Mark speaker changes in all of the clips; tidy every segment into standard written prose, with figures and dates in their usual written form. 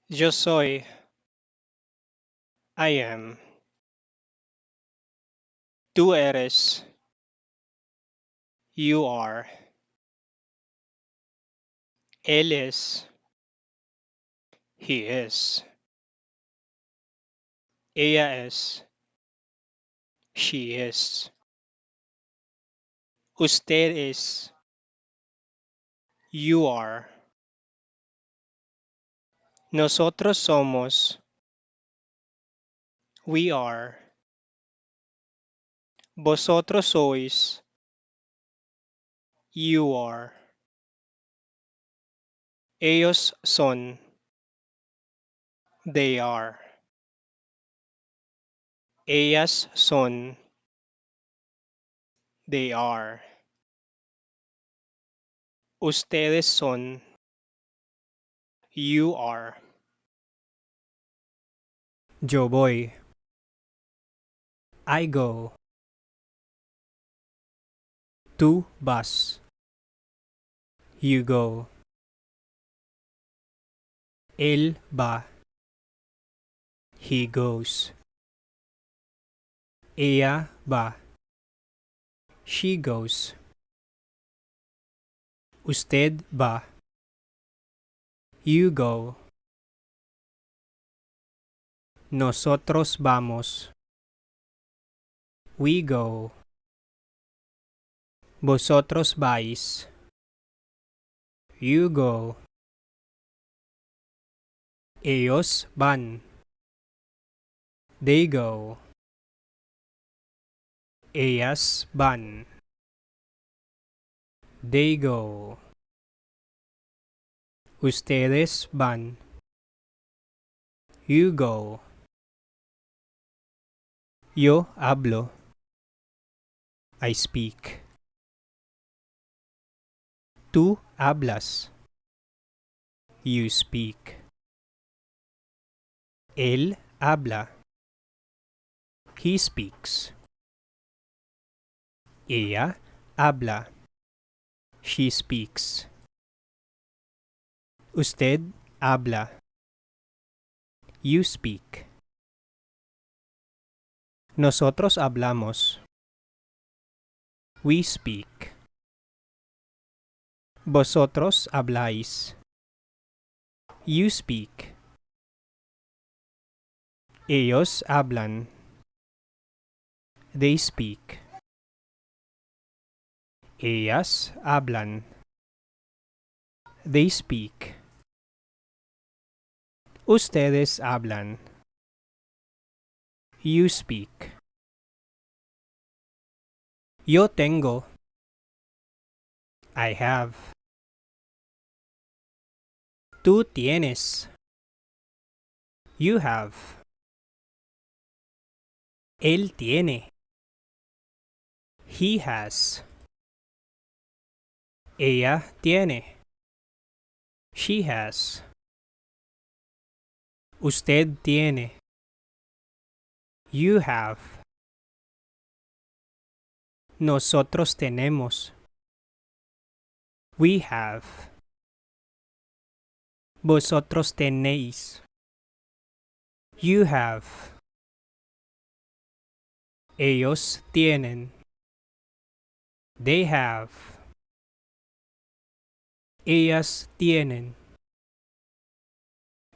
Speaker 1: Yo soy, I am. Tú eres, you are. Él es, he is. Ella es, she is. Usted es, you are. Nosotros somos, we are. Vosotros sois, you are. Ellos son, they are. Ellas son, they are. Ustedes son, you are.
Speaker 2: Yo voy. I go. Tú vas. You go. Él va. He goes. Ella va. She goes. Usted va. You go. Nosotros vamos. We go. Vosotros vais. You go. Ellos van. They go. Ellas van. They go. Ustedes van. You go. Yo hablo. I speak. Tú hablas. You speak. Él habla. He speaks. Ella habla. She speaks. Usted habla. You speak. Nosotros hablamos. We speak. Vosotros habláis. You speak. Ellos hablan. They speak. Ellas hablan. They speak. Ustedes hablan. You speak. Yo tengo. I have. Tú tienes. You have. Él tiene. He has. Ella tiene. She has. Usted tiene. You have. Nosotros tenemos. We have. Vosotros tenéis. You have. Ellos tienen. They have. Ellas tienen.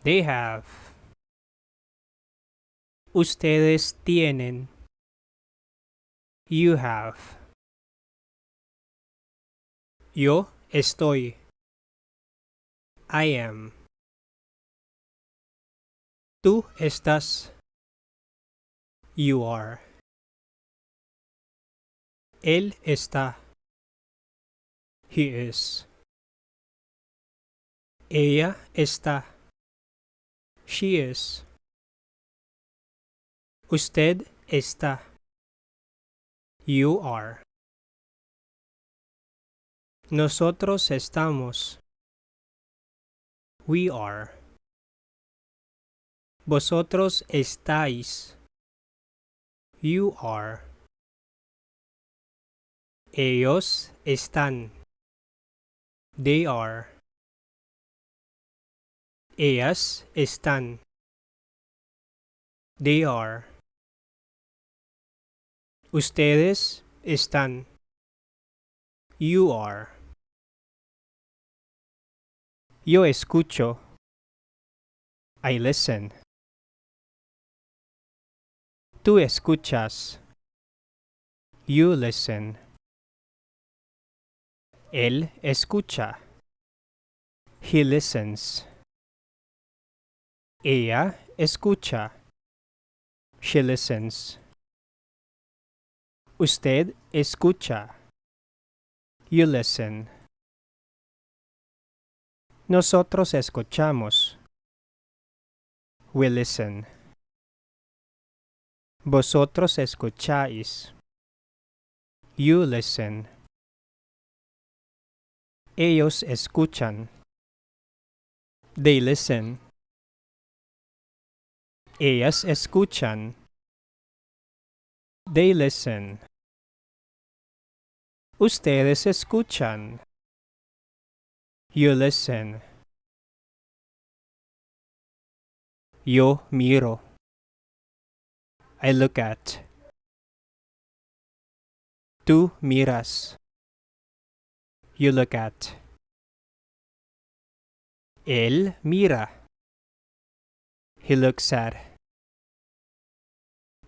Speaker 2: They have. Ustedes tienen. You have. Yo estoy. I am. Tú estás. You are. Él está. He is. Ella está. She is. Usted está. You are. Nosotros estamos. We are. Vosotros estáis. You are. Ellos están. They are. Ellas están. They are. Ustedes están. You are. Yo escucho. I listen. Tú escuchas. You listen. Él escucha. He listens. Ella escucha. She listens. Usted escucha. You listen. Nosotros escuchamos. We listen. Vosotros escucháis. You listen. Ellos escuchan. They listen. Ellas escuchan. They listen. Ustedes escuchan. You listen. Yo miro. I look at. Tú miras. You look at. Él mira. He looks at.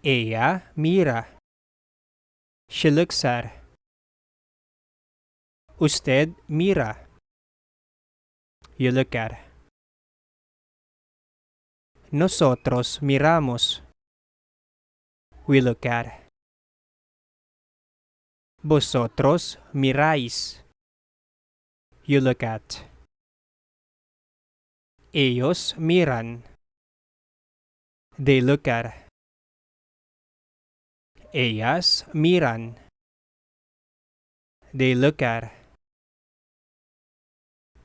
Speaker 2: Ella mira. She looks at. Usted mira. You look at. Nosotros miramos. We look at. Vosotros miráis. You look at. Ellos miran. They look at. Ellas miran. They look at.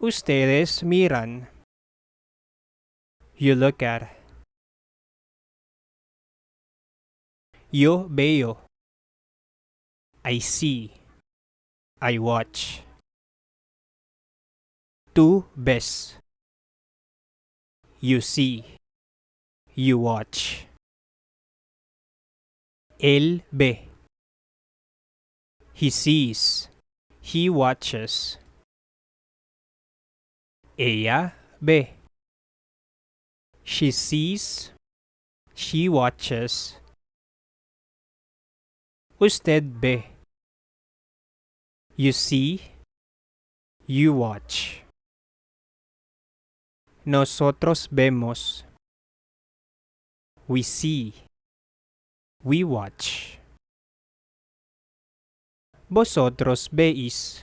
Speaker 2: Ustedes miran. You look at. Yo veo. I see. I watch. Tú ves. You see. You watch. Él ve. He sees. He watches. Ella ve. She sees. She watches. Usted ve. You see. You watch. Nosotros vemos. We see. We watch. Vosotros veis.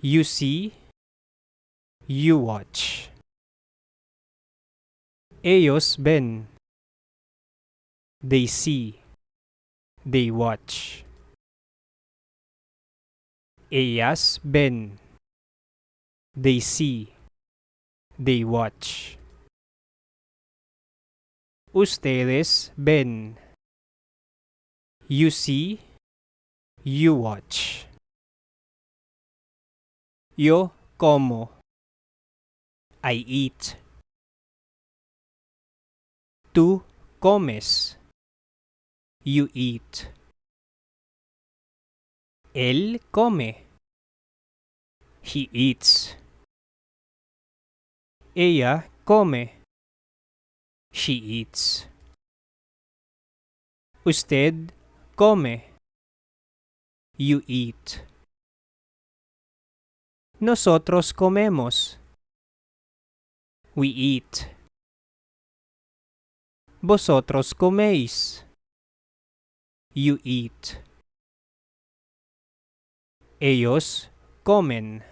Speaker 2: You see. You watch. Ellos ven. They see. They watch. Ellas ven. They see. They watch. Ustedes ven. You see. You watch. Yo como. I eat. Tú comes. You eat. Él come. He eats. Ella come. She eats. Usted come. You eat. Nosotros comemos. We eat. Vosotros coméis. You eat. Ellos comen.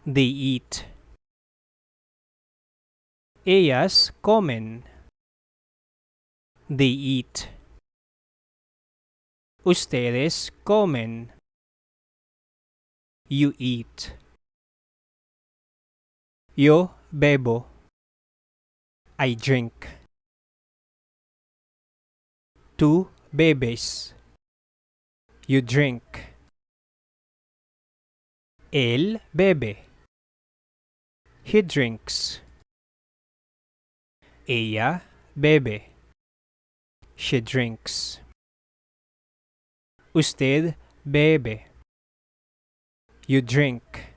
Speaker 2: They eat. Ellas comen. They eat. Ustedes comen. You eat. Yo bebo. I drink. Tú bebes. You drink. Él bebe. He drinks. Ella bebe. She drinks. Usted bebe. You drink.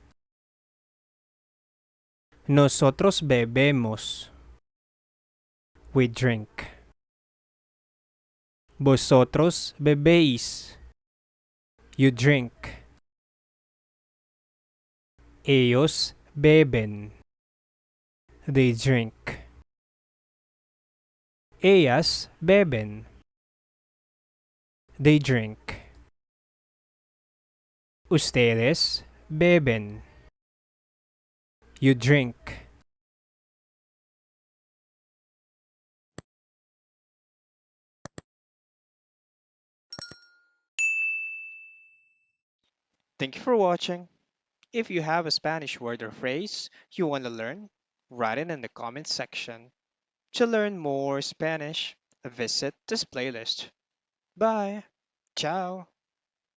Speaker 2: Nosotros bebemos. We drink. Vosotros bebéis. You drink. Ellos beben. They drink. Ellas beben. They drink. Ustedes beben. You drink.
Speaker 1: Thank you for watching. If you have a Spanish word or phrase you want to learn, write it in the comments section. To learn more Spanish, visit this playlist. Bye. Ciao.